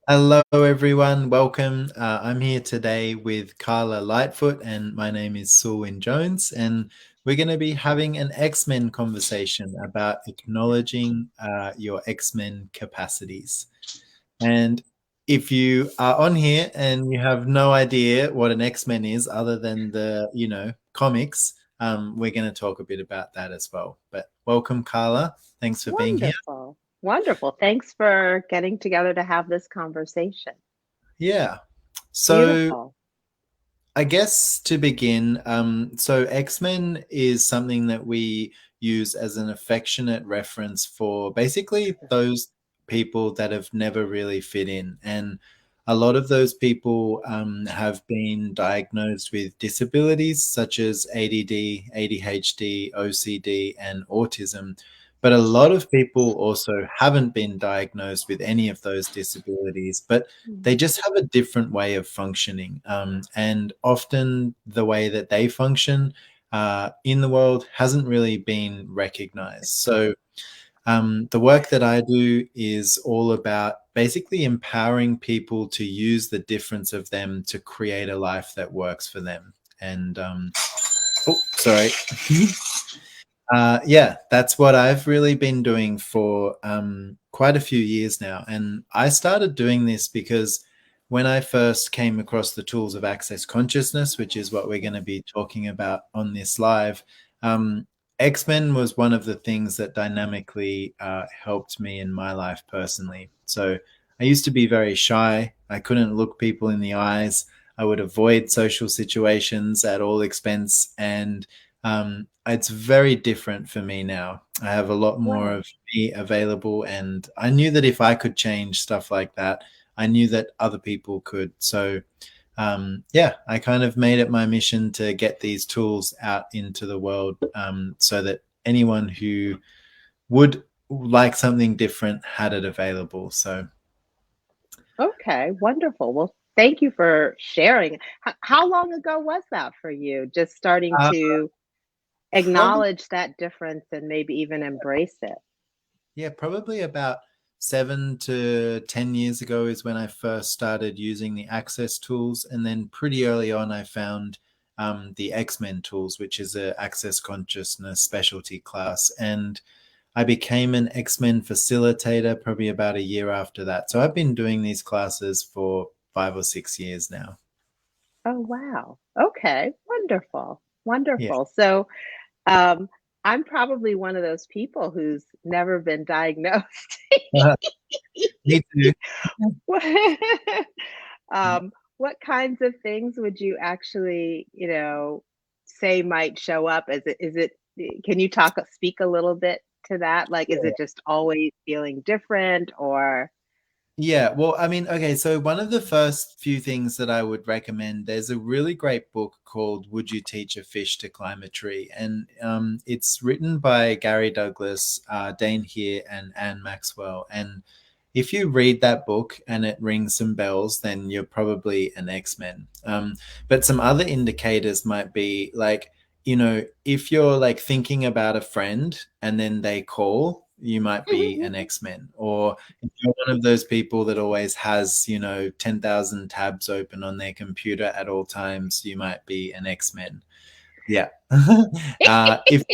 Hello, everyone. Welcome. I'm here today with Karla Lightfoot, and my name is Wynne-Jones, and we're going to be having an X-Men conversation about acknowledging your X-Men capacities. And if you are on here and you have no idea what an X-Men is, other than the comics, we're going to talk a bit about that as well. But welcome, Karla. Thanks for being here. Wonderful. Wonderful. Thanks for getting together to have this conversation. Yeah. So Beautiful. I guess to begin, so X-Men is something that we use as an affectionate reference for basically those people that have never really fit in. And a lot of those people have been diagnosed with disabilities such as ADD, ADHD, OCD, and autism. But a lot of people also haven't been diagnosed with any of those disabilities, but they Mm. just have a different way of functioning. And often the way that they function in the world hasn't really been recognized. So the work that I do is all about basically empowering people to use the difference of them to create a life that works for them. And oh, sorry. Yeah, that's what I've really been doing for quite a few years now. And I started doing this because when I first came across the tools of access consciousness, which is what we're going to be talking about on this live, um, X-Men was one of the things that dynamically helped me in my life personally. So I used to be very shy. I couldn't look people in the eyes. I would avoid social situations at all expense. And it's very different for me now. I have a lot more Wow. of me available, and I knew that if I could change stuff like that, I knew that other people could. So, yeah, I kind of made it my mission to get these tools out into the world so that anyone who would like something different had it available. So, Okay. Wonderful. Well, thank you for sharing. How long ago was that for you? Just starting uh, to probably acknowledge that difference and maybe even embrace it. Yeah, probably about 7 to 10 years ago is when I first started using the Access tools, and then pretty early on, I found the X-Men tools, which is a Access Consciousness specialty class, and I became an X-Men facilitator probably about a year after that. So I've been doing these classes for 5 or 6 years now. Oh, wow. Okay. Wonderful. Yeah, Wonderful. So, um, I'm probably one of those people who's never been diagnosed. me too. What kinds of things would you actually, say might show up? Can you speak a little bit to that? Like, is it just always feeling different or Yeah, well, I mean, okay, so one of the first few things that I would recommend, there's a really great book called Would You Teach a Fish to Climb a Tree? And it's written by Gary Douglas, Dane Heer, and Anne Maxwell. And if you read that book and it rings some bells, then you're probably an X-Men. But some other indicators might be like, if you're like thinking about a friend and then they call, you might be an X-Men. Or if you're one of those people that always has, 10,000 tabs open on their computer at all times, you might be an X-Men. Yeah. If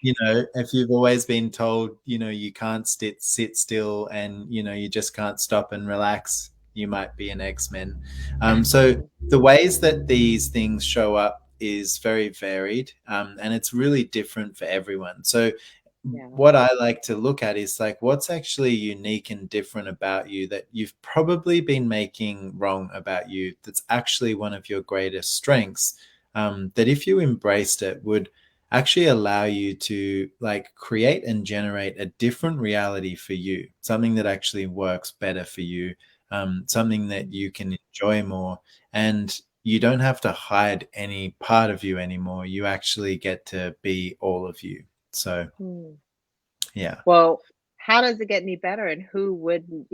if you've always been told, you can't sit still and, you just can't stop and relax, you might be an X-Men. So the ways that these things show up is very varied, and it's really different for everyone. So Yeah. what I like to look at is like what's actually unique and different about you that you've probably been making wrong about you, that's actually one of your greatest strengths, that if you embraced it would actually allow you to like create and generate a different reality for you, something that actually works better for you, something that you can enjoy more, and you don't have to hide any part of you anymore. You actually get to be all of you. So Hmm. yeah, Well, how does it get any better? And who wouldn't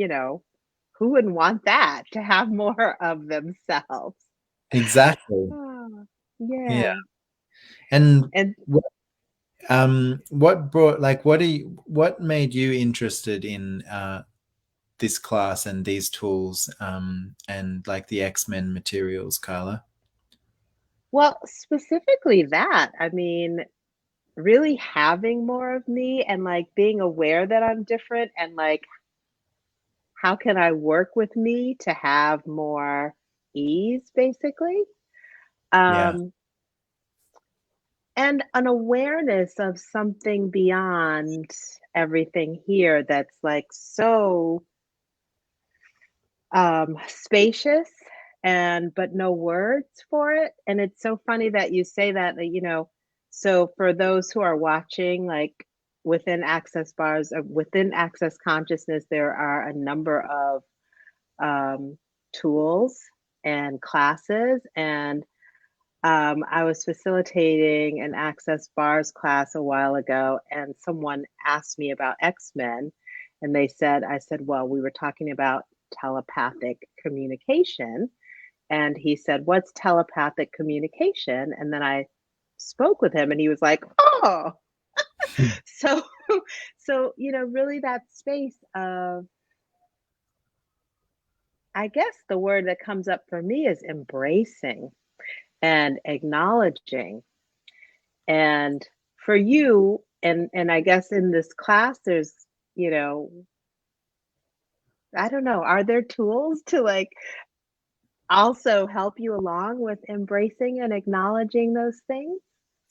want that to have more of themselves? exactly. Oh, Yeah. yeah. And And what brought like what made you interested in this class and these tools, and like the X-Men materials, Karla? Well, specifically that, I mean, really having more of me and like being aware that I'm different and like how can I work with me to have more ease, basically. Yeah. Um, and an awareness of something beyond everything here that's like so spacious and but no words for it. And it's so funny that you say that, so for those who are watching, like within access bars, within access consciousness, there are a number of um, tools and classes. And I was facilitating an access bars class a while ago, and someone asked me about X-Men. And I said, well, we were talking about telepathic communication. And he said, what's telepathic communication? And then I spoke with him, and he was like, oh, so, really that space of, I guess the word that comes up for me is embracing and acknowledging. And for you, and I guess in this class, there's, you know, I don't know, are there tools to like also help you along with embracing and acknowledging those things?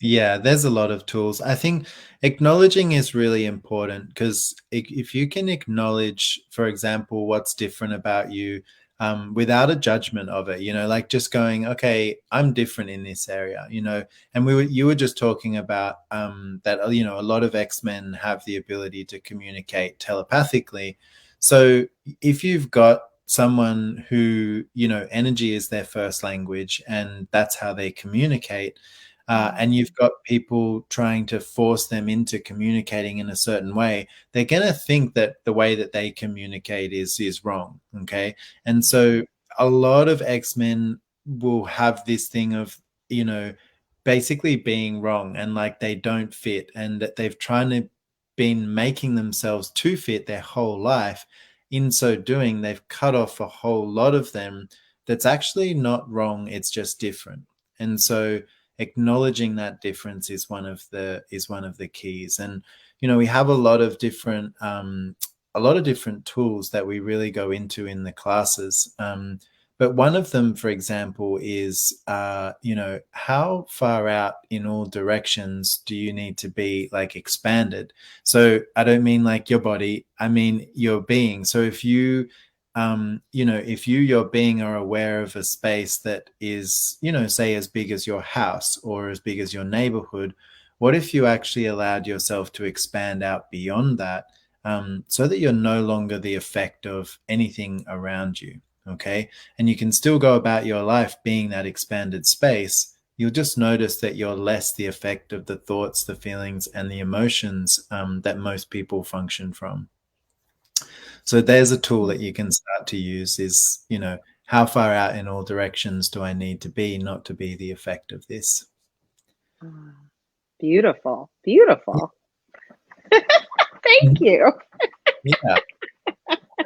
Yeah, there's a lot of tools. I think acknowledging is really important because if you can acknowledge, for example, what's different about you, without a judgment of it, like just going, okay, I'm different in this area, and you were just talking about that, a lot of X-Men have the ability to communicate telepathically. So if you've got someone who, energy is their first language and that's how they communicate, and you've got people trying to force them into communicating in a certain way, they're going to think that the way that they communicate is wrong. Okay. And so a lot of X-Men will have this thing of, basically being wrong and like they don't fit, and that they've tried to been making themselves to fit their whole life. In so doing, they've cut off a whole lot of them that's actually not wrong. It's just different. And so acknowledging that difference is one of the keys. And we have a lot of different tools that we really go into in the classes, but one of them, for example, is how far out in all directions do you need to be like expanded? So I don't mean like your body, I mean your being. So if your being are aware of a space that is, say as big as your house or as big as your neighborhood, what if you actually allowed yourself to expand out beyond that, so that you're no longer the effect of anything around you? Okay. And you can still go about your life being that expanded space. You'll just notice that you're less the effect of the thoughts, the feelings, and the emotions that most people function from. So there's a tool that you can start to use is, how far out in all directions do I need to be not to be the effect of this? Ah, beautiful, beautiful. Thank you. Yeah.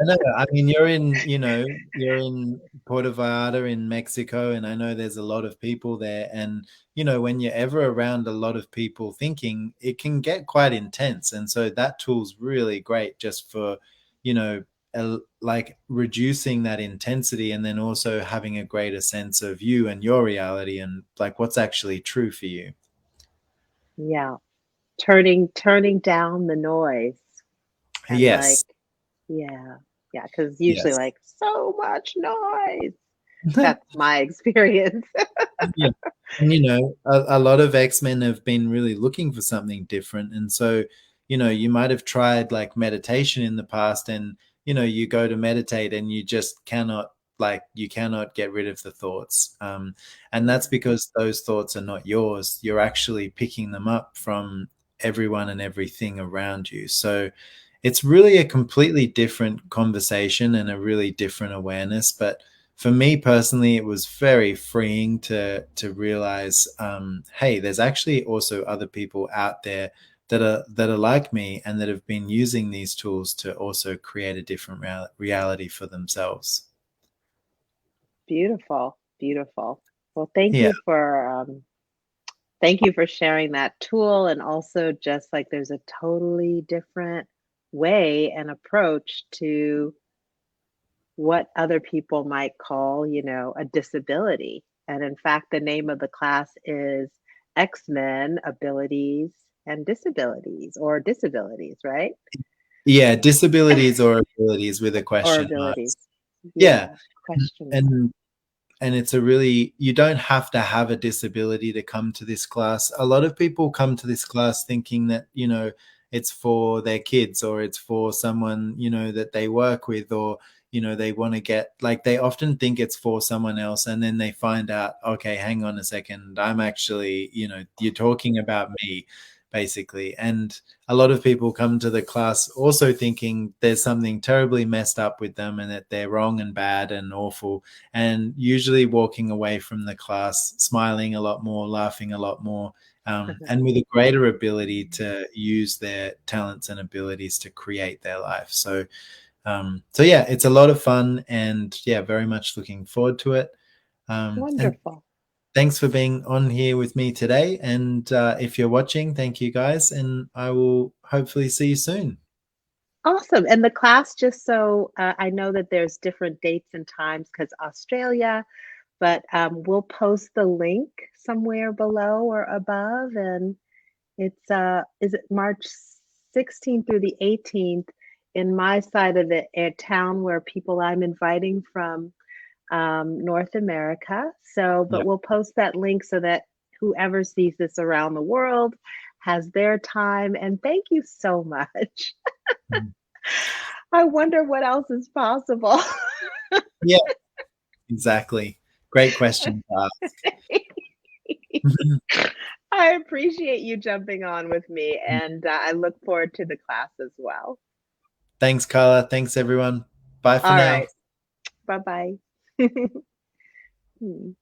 I know. I mean, you're in Puerto Vallarta in Mexico, and I know there's a lot of people there. And, when you're ever around a lot of people thinking, it can get quite intense. And so that tool's really great just for, like reducing that intensity and then also having a greater sense of you and your reality and like what's actually true for you. Yeah, turning down the noise and like, Yes. yeah, yeah, because usually Yes. like so much noise. That's my experience. Yeah. And a lot of X-Men have been really looking for something different. And so, you might have tried like meditation in the past, and you go to meditate and you cannot get rid of the thoughts. And that's because those thoughts are not yours. You're actually picking them up from everyone and everything around you. So it's really a completely different conversation and a really different awareness. But for me personally, it was very freeing to realize, hey, there's actually also other people out there that are like me and that have been using these tools to also create a different reality for themselves. Beautiful, beautiful. Well, Yeah. thank you for sharing that tool, and also just like there's a totally different way and approach to what other people might call, a disability. And in fact, the name of the class is X-Men Abilities and Disabilities, or Disabilities, right? Yeah, disabilities or abilities with a Or question mark. abilities. Yeah. Yeah, question mark. And it's a really, you don't have to have a disability to come to this class. A lot of people come to this class thinking that, it's for their kids, or it's for someone, that they work with, or, they want to get, like, they often think it's for someone else, and then they find out, okay, hang on a second, I'm actually, you're talking about me, basically. And a lot of people come to the class also thinking there's something terribly messed up with them, and that they're wrong and bad and awful, and usually walking away from the class smiling a lot more, laughing a lot more, and with a greater ability to use their talents and abilities to create their life. So yeah, it's a lot of fun, and yeah, very much looking forward to it. And Wonderful. thanks for being on here with me today. And if you're watching, thank you guys, and I will hopefully see you soon. Awesome. And the class, just so I know that there's different dates and times because Australia, but we'll post the link somewhere below or above. And it's is it March 16th through the 18th in my side of the town, where people I'm inviting from North America. So, but Yeah. we'll post that link so that whoever sees this around the world has their time. And thank you so much. I wonder what else is possible. Yeah, exactly. Great question to ask. I appreciate you jumping on with me, and I look forward to the class as well. Thanks, Carla. Thanks, everyone. Bye for All now. right. Bye bye.